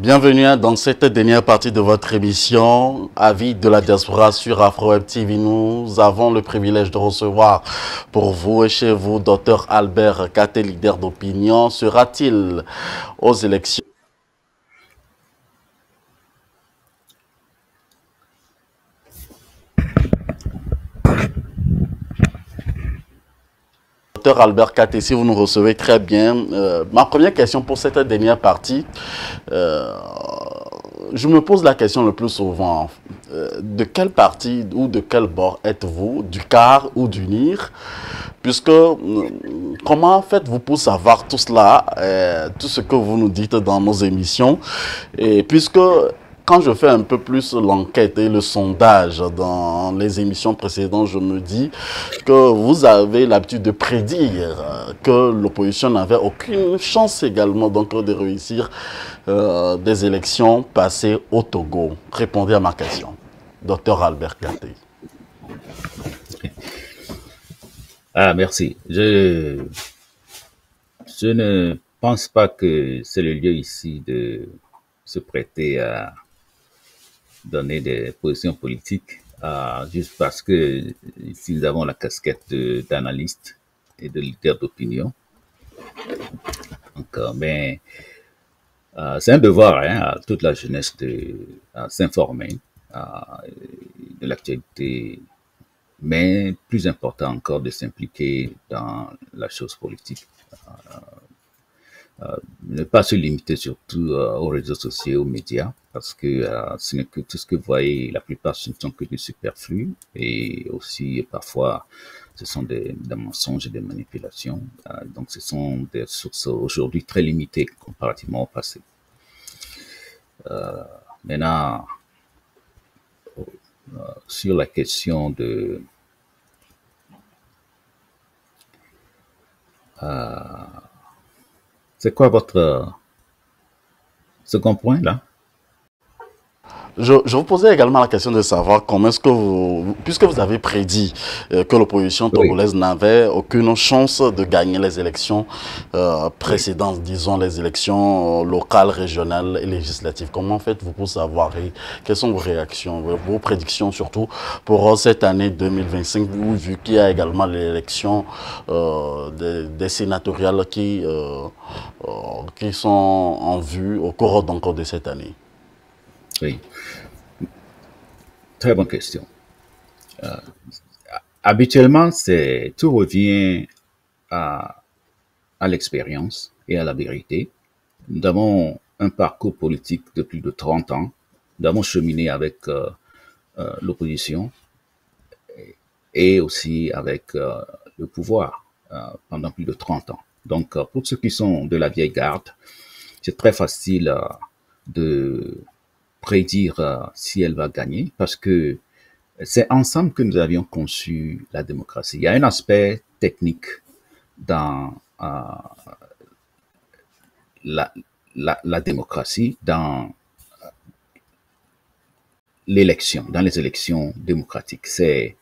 Bienvenue dans cette dernière partie de votre émission Avis de la diaspora sur Afro-Web TV. Nous avons le privilège de recevoir pour vous et chez vous Dr Albert Katé, leader d'opinion. Sera-t-il aux élections? Dr Albert Katé, si vous nous recevez très bien, ma première question pour cette dernière partie, je me pose la question le plus souvent, de quel parti ou de quel bord êtes-vous, du CAR ou du NIR? Puisque, comment faites-vous pour savoir tout cela, tout ce que vous nous dites dans nos émissions? Et puisque, quand je fais un peu plus l'enquête et le sondage dans les émissions précédentes, je me dis que vous avez l'habitude de prédire que l'opposition n'avait aucune chance également donc de réussir des élections passées au Togo. Répondez à ma question, Dr Albert Katé. Ah, merci. Je ne pense pas que c'est le lieu ici de se prêter à donner des positions politiques, juste parce que ici nous avons la casquette d'analyste et de leader d'opinion. Donc, mais c'est un devoir à toute la jeunesse de s'informer de l'actualité, mais plus important encore de s'impliquer dans la chose politique. Ne pas se limiter surtout aux réseaux sociaux, aux médias, parce que ce n'est que tout ce que vous voyez, la plupart ce ne sont que du superflu, et aussi parfois ce sont des mensonges et des manipulations. Donc ce sont des sources aujourd'hui très limitées comparativement au passé. Maintenant, sur la question de c'est quoi votre second point là? Je vous posais également la question de savoir comment est-ce que vous, puisque vous avez prédit que l'opposition togolaise n'avait aucune chance de gagner les élections précédentes, disons les élections locales, régionales et législatives, comment faites-vous pour savoir et quelles sont vos réactions, vos prédictions surtout pour cette année 2025, vu qu'il y a également l'élection des sénatoriales qui sont en vue au cours donc de cette année? Oui, très bonne question. Habituellement, tout revient à l'expérience et à la vérité. Nous avons un parcours politique de plus de 30 ans. Nous avons cheminé avec l'opposition et aussi avec le pouvoir pendant plus de 30 ans. Donc, pour ceux qui sont de la vieille garde, c'est très facile de prédire si elle va gagner, parce que c'est ensemble que nous avions conçu la démocratie. Il y a un aspect technique dans la démocratie, dans dans les élections démocratiques. C'est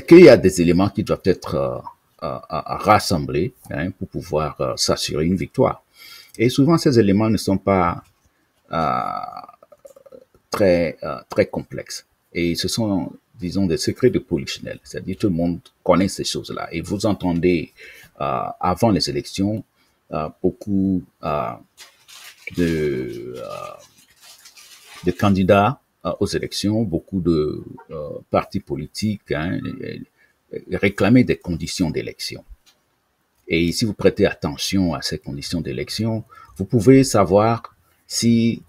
qu'il y a des éléments qui doivent être rassemblés pour pouvoir s'assurer une victoire. Et souvent, ces éléments ne sont pas très complexes. Et ce sont, disons, des secrets de polichinelle. C'est-à-dire tout le monde connaît ces choses-là. Et vous entendez, avant les élections, beaucoup de candidats aux élections, beaucoup de partis politiques réclamer des conditions d'élection. Et si vous prêtez attention à ces conditions d'élection, vous pouvez savoir si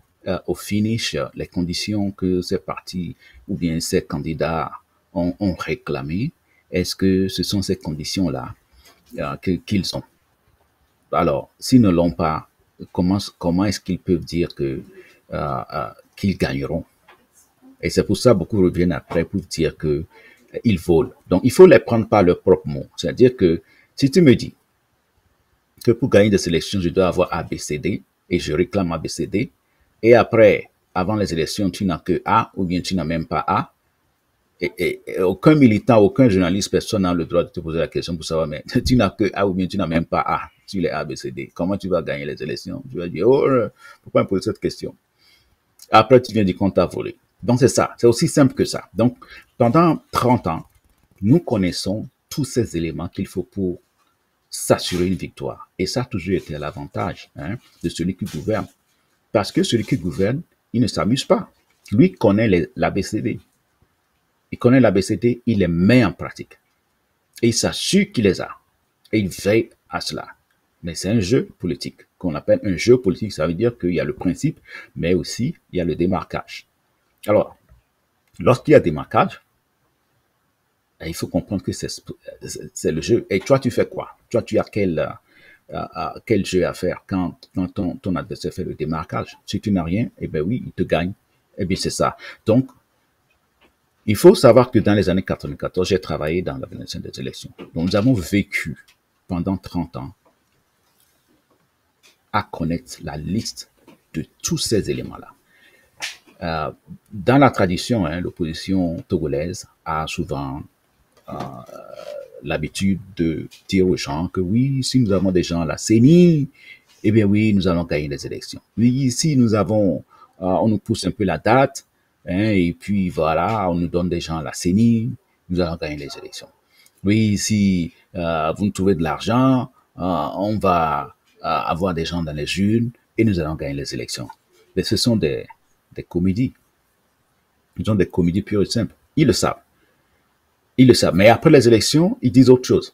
au finish, les conditions que ces partis ou bien ces candidats ont réclamées, est-ce que ce sont ces conditions-là qu'ils ont? Alors, s'ils ne l'ont pas, comment est-ce qu'ils peuvent dire qu'ils gagneront? Et c'est pour ça que beaucoup reviennent après pour dire qu'ils volent. Donc, il faut les prendre par leurs propres mots. C'est-à-dire que si tu me dis que pour gagner des élections, je dois avoir A, B, C, D, et je réclame A, B, C, D, et après, avant les élections, tu n'as que A, ou bien tu n'as même pas A, Et aucun militant, aucun journaliste, personne n'a le droit de te poser la question pour savoir, mais tu n'as que A ou bien tu n'as même pas A sur les A, B, C, D. Comment tu vas gagner les élections? Tu vas dire, oh, pourquoi me poser cette question? Après, tu viens du compte à voler. Donc, c'est ça. C'est aussi simple que ça. Donc, pendant 30 ans, nous connaissons tous ces éléments qu'il faut pour s'assurer une victoire. Et ça a toujours été à l'avantage de celui qui gouverne. Parce que celui qui gouverne, il ne s'amuse pas. Lui connaît l'ABCD. Il connaît l'ABCD, il les met en pratique. Et il s'assure qu'il les a. Et il veille à cela. Mais c'est un jeu politique, qu'on appelle un jeu politique. Ça veut dire qu'il y a le principe, mais aussi il y a le démarquage. Alors, lorsqu'il y a démarquage, il faut comprendre que c'est le jeu. Et toi, tu fais quoi? Toi, tu as quel jeu à faire quand ton adversaire fait le démarquage? Si tu n'as rien, eh bien oui, il te gagne. Eh bien, c'est ça. Donc, il faut savoir que dans les années 94, j'ai travaillé dans l'organisation des élections. Donc, nous avons vécu pendant 30 ans à connaître la liste de tous ces éléments-là. Dans la tradition, l'opposition togolaise a souvent l'habitude de dire aux gens que oui, si nous avons des gens à la CENI, eh bien oui, nous allons gagner les élections. Oui, si nous avons, on nous pousse un peu la date, et puis voilà, on nous donne des gens à la CENI, nous allons gagner les élections. Oui, si vous nous trouvez de l'argent, on va avoir des gens dans les urnes et nous allons gagner les élections. Mais ce sont des comédies. Ce sont des comédies pures et simples. Ils le savent. Ils le savent. Mais après les élections, ils disent autre chose.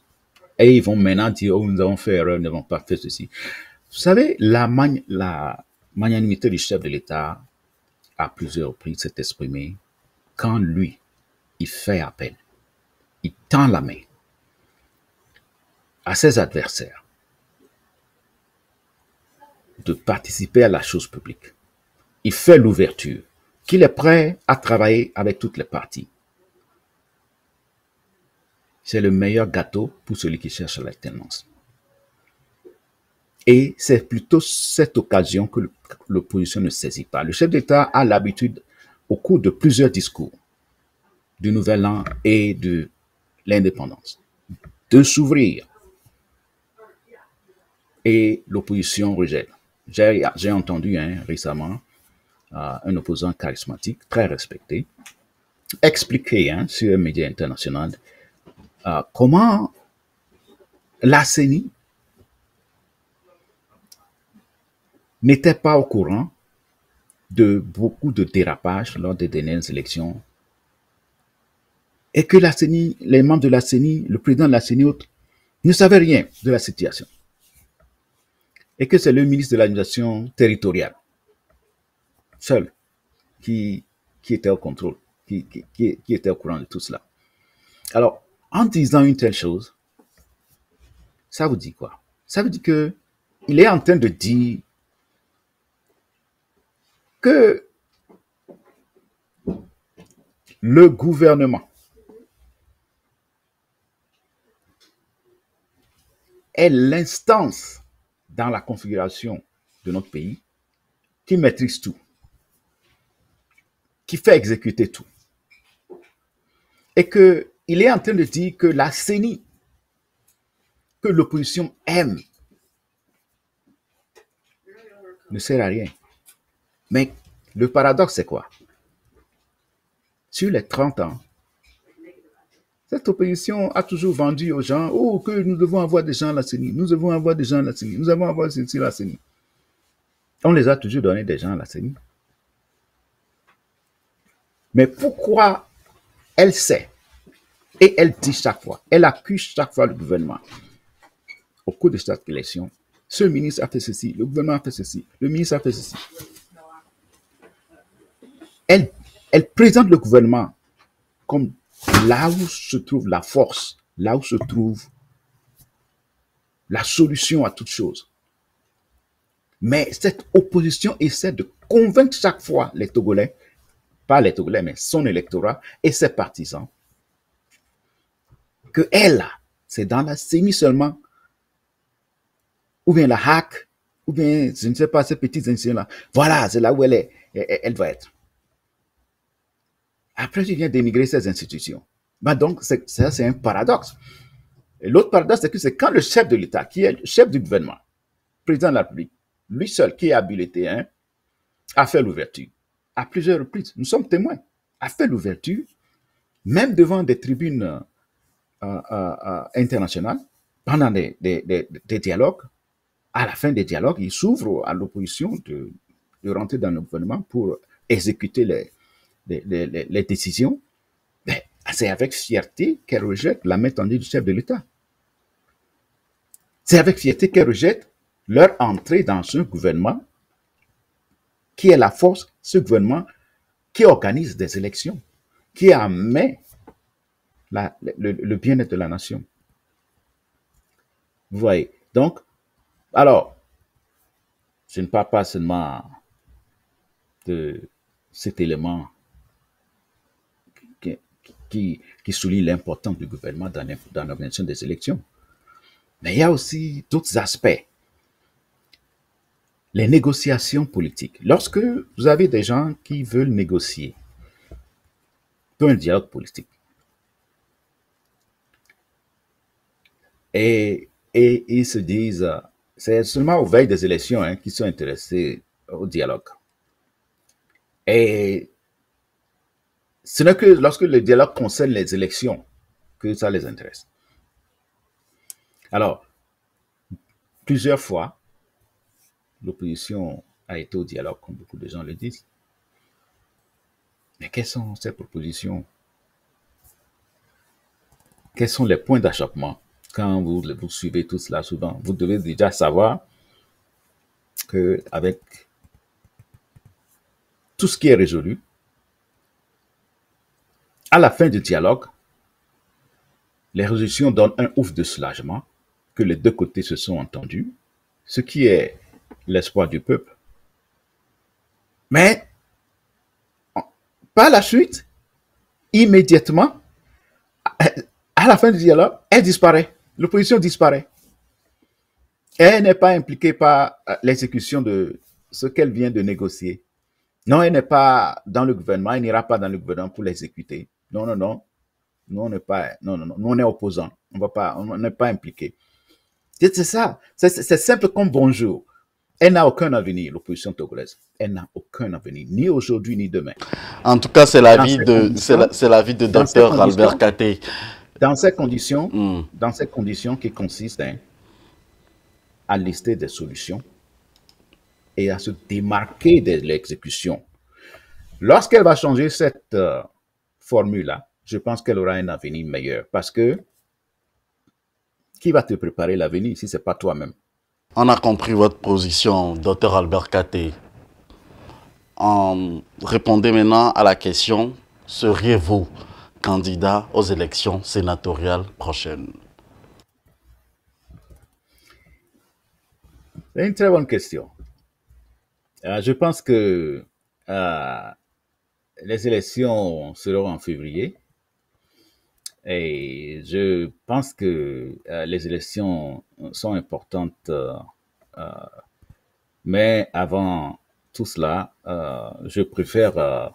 Et ils vont maintenant dire, oh, nous avons fait erreur, nous n'avons pas fait ceci. Vous savez, la magnanimité du chef de l'État, à plusieurs reprises, s'est exprimée quand lui, il fait appel. Il tend la main à ses adversaires de participer à la chose publique. Il fait l'ouverture, qu'il est prêt à travailler avec toutes les parties. C'est le meilleur gâteau pour celui qui cherche l'alternance. Et c'est plutôt cette occasion que l'opposition ne saisit pas. Le chef d'État a l'habitude, au cours de plusieurs discours, du Nouvel An et de l'indépendance, de s'ouvrir. Et l'opposition rejette. J'ai entendu récemment un opposant charismatique, très respecté, expliquer sur un média international comment la CENI n'était pas au courant de beaucoup de dérapages lors des dernières élections et que la CENI, les membres de la CENI, le président de la CENI ne savaient rien de la situation et que c'est le ministre de l'administration territoriale seul qui était au contrôle, qui était au courant de tout cela. Alors, en disant une telle chose, ça vous dit quoi? Ça veut dire que il est en train de dire que le gouvernement est l'instance dans la configuration de notre pays qui maîtrise tout, qui fait exécuter tout. Et qu'il est en train de dire que la CENI, que l'opposition aime, ne sert à rien. Mais le paradoxe, c'est quoi? Sur les 30 ans, cette opposition a toujours vendu aux gens, oh, que nous devons avoir des gens à la CENI, nous devons avoir des gens à la CENI, nous devons avoir ceci à la CENI. On les a toujours donné des gens à la CENI. Mais pourquoi elle sait et elle dit chaque fois, elle accuse chaque fois le gouvernement au cours de cette élection, ce ministre a fait ceci, le gouvernement a fait ceci, le ministre a fait ceci. Elle présente le gouvernement comme là où se trouve la force, là où se trouve la solution à toute chose. Mais cette opposition essaie de convaincre chaque fois les Togolais, pas les Togolais, mais son électorat et ses partisans, que elle, c'est dans la CENI seulement, ou bien la HAC, ou bien, je ne sais pas, ces petites institutions-là. Voilà, c'est là où elle doit être. Après, tu viens dénigrer ces institutions. Ben donc, ça, c'est un paradoxe. Et l'autre paradoxe, c'est que c'est quand le chef de l'État, qui est le chef du gouvernement, président de la République, lui seul qui est habilité, hein, a fait l'ouverture. À plusieurs reprises, nous sommes témoins, a fait l'ouverture, même devant des tribunes internationales, pendant des dialogues. À la fin des dialogues, il s'ouvre à l'opposition de rentrer dans le gouvernement pour exécuter les décisions. Mais c'est avec fierté qu'elle rejette la main tendue du chef de l'État. C'est avec fierté qu'elle rejette leur entrée dans ce gouvernement qui est la force, ce gouvernement qui organise des élections, qui a en main le bien-être de la nation. Vous voyez. Donc, alors, je ne parle pas seulement de cet élément qui souligne l'importance du gouvernement dans l'organisation des élections. Mais il y a aussi d'autres aspects. Les négociations politiques. Lorsque vous avez des gens qui veulent négocier pour un dialogue politique, et ils se disent, c'est seulement aux veilles des élections qu'ils sont intéressés au dialogue. Et ce n'est que lorsque le dialogue concerne les élections que ça les intéresse. Alors, plusieurs fois, l'opposition a été au dialogue, comme beaucoup de gens le disent. Mais quelles sont ces propositions? Quels sont les points d'achoppement? Quand vous suivez tout cela souvent, vous devez déjà savoir qu'avec tout ce qui est résolu, à la fin du dialogue, les résolutions donnent un ouf de soulagement, que les deux côtés se sont entendus, ce qui est l'espoir du peuple. Mais, par la suite, immédiatement, à la fin du dialogue, elle disparaît. L'opposition disparaît. Elle n'est pas impliquée par l'exécution de ce qu'elle vient de négocier. Non, elle n'est pas dans le gouvernement, elle n'ira pas dans le gouvernement pour l'exécuter. Non, non, non. Nous, on n'est pas, non, non, non. Nous, on est opposants. On n'est pas impliqués. C'est ça. C'est simple comme bonjour. Elle n'a aucun avenir, l'opposition togolaise. Elle n'a aucun avenir, ni aujourd'hui, ni demain. En tout cas, c'est l'avis de Dr Albert Katé. Dans ces conditions, qui consistent à lister des solutions et à se démarquer de l'exécution. Lorsqu'elle va changer cette formule-là, je pense qu'elle aura un avenir meilleur. Parce que qui va te préparer l'avenir si ce n'est pas toi-même? On a compris votre position, Dr Albert Katé. Répondez maintenant à la question, seriez-vous candidat aux élections sénatoriales prochaines? C'est une très bonne question. Je pense que les élections seront en février. Et je pense que les élections sont importantes, mais avant tout cela, je préfère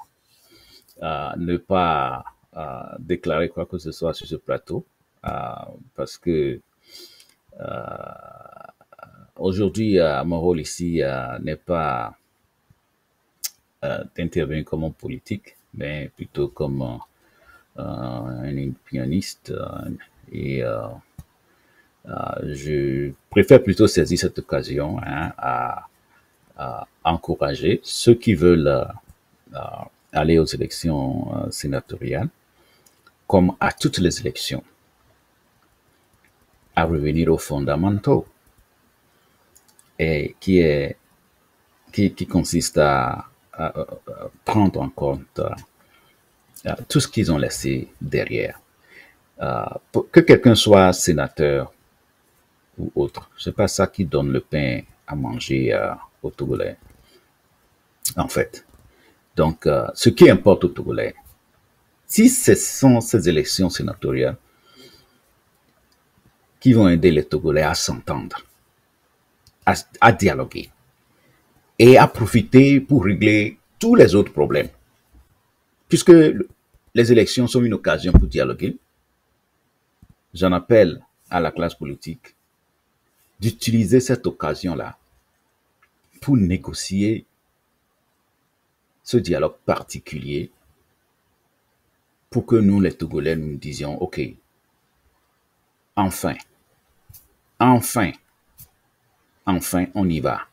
ne pas déclarer quoi que ce soit sur ce plateau, parce que aujourd'hui, mon rôle ici n'est pas d'intervenir comme un politique, mais plutôt comme un pianiste et je préfère plutôt saisir cette occasion à encourager ceux qui veulent aller aux élections sénatoriales, comme à toutes les élections, à revenir aux fondamentaux et qui consiste à prendre en compte tout ce qu'ils ont laissé derrière. Que quelqu'un soit sénateur ou autre, c'est pas ça qui donne le pain à manger aux Togolais, en fait. Donc, ce qui importe aux Togolais, si ce sont ces élections sénatoriales qui vont aider les Togolais à s'entendre, à dialoguer et à profiter pour régler tous les autres problèmes, puisque les élections sont une occasion pour dialoguer. J'en appelle à la classe politique d'utiliser cette occasion-là pour négocier ce dialogue particulier pour que nous, les Togolais, nous disions, OK, enfin, enfin, enfin, on y va.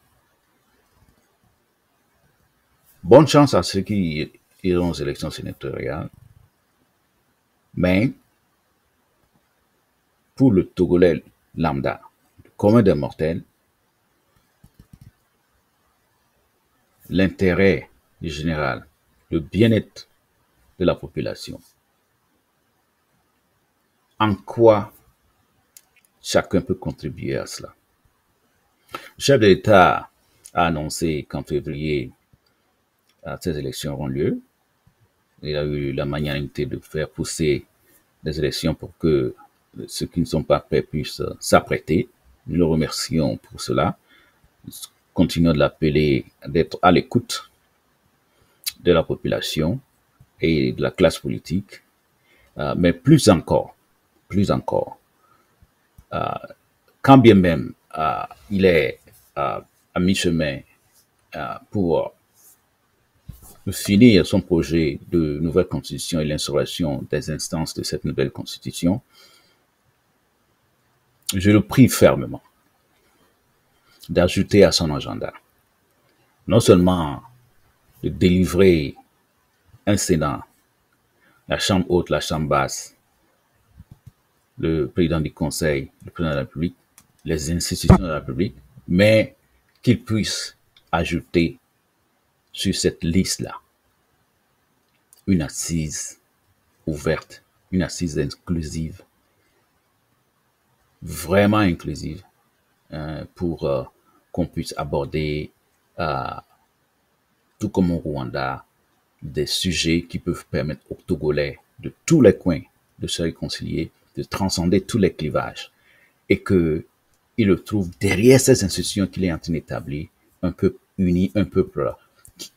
Bonne chance à ceux qui iront aux élections sénatoriales, mais pour le Togolais lambda, le commun des mortels, l'intérêt général, le bien-être de la population, en quoi chacun peut contribuer à cela. Le chef de l'État a annoncé qu'en février, ces élections auront lieu. Il a eu la magnanimité de faire pousser les élections pour que ceux qui ne sont pas prêts puissent s'apprêter. Nous le remercions pour cela. Nous continuons de l'appeler d'être à l'écoute de la population et de la classe politique, mais plus encore, quand bien même il est à mi-chemin pour finir son projet de nouvelle constitution et l'instauration des instances de cette nouvelle constitution, je le prie fermement d'ajouter à son agenda non seulement de délivrer un Sénat, la Chambre haute, la Chambre basse, le président du Conseil, le président de la République, les institutions de la République, mais qu'il puisse ajouter sur cette liste-là une assise ouverte, une assise inclusive, vraiment inclusive, pour qu'on puisse aborder, tout comme au Rwanda, des sujets qui peuvent permettre aux Togolais de tous les coins de se réconcilier, de transcender tous les clivages, et qu'il le trouve derrière ces institutions qu'il est en train d'établir, un peuple uni, un peuple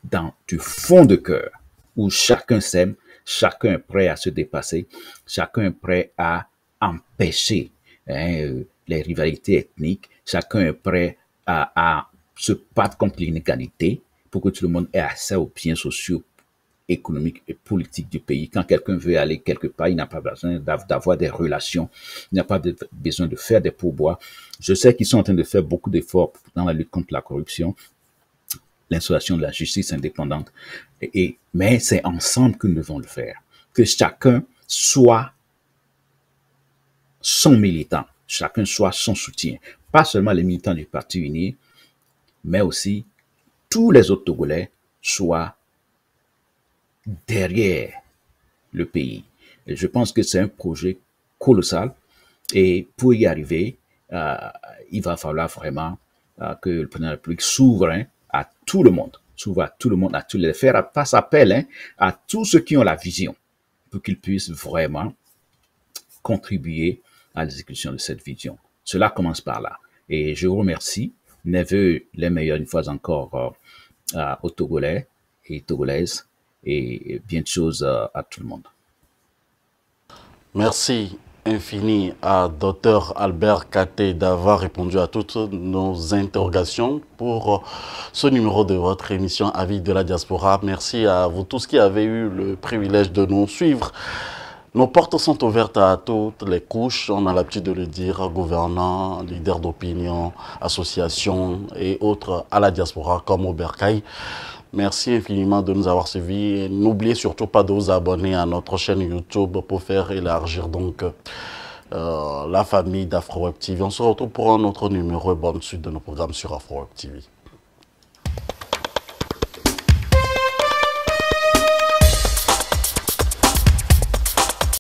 dans du fond de cœur, où chacun s'aime, chacun est prêt à se dépasser, chacun est prêt à empêcher les rivalités ethniques, chacun est prêt à se battre contre l'inégalité pour que tout le monde ait accès aux biens sociaux, économiques et politiques du pays. Quand quelqu'un veut aller quelque part, il n'a pas besoin d'avoir des relations, il n'a pas besoin de faire des pourboires. Je sais qu'ils sont en train de faire beaucoup d'efforts dans la lutte contre la corruption, l'installation de la justice indépendante, mais c'est ensemble que nous devons le faire. Que chacun soit son militant, chacun soit son soutien. Pas seulement les militants du Parti uni, mais aussi tous les autres Togolais soient derrière le pays. Et je pense que c'est un projet colossal et pour y arriver, il va falloir vraiment que le président de la République s'ouvre à tout le monde, à tous les faire passe appel à tous ceux qui ont la vision pour qu'ils puissent vraiment contribuer à l'exécution de cette vision. Cela commence par là. Et je vous remercie, mes vœux les meilleurs une fois encore aux Togolais et Togolaises et bien de choses à tout le monde. Merci infini à Dr Albert Katé d'avoir répondu à toutes nos interrogations pour ce numéro de votre émission Avis de la diaspora. Merci à vous tous qui avez eu le privilège de nous suivre. Nos portes sont ouvertes à toutes les couches, on a l'habitude de le dire, gouvernants, leaders d'opinion, associations et autres à la diaspora comme au Bercail. Merci infiniment de nous avoir suivis. N'oubliez surtout pas de vous abonner à notre chaîne YouTube pour faire élargir donc la famille d'Afro Web TV. On se retrouve pour un autre numéro et bonne suite de nos programmes sur Afro Web TV.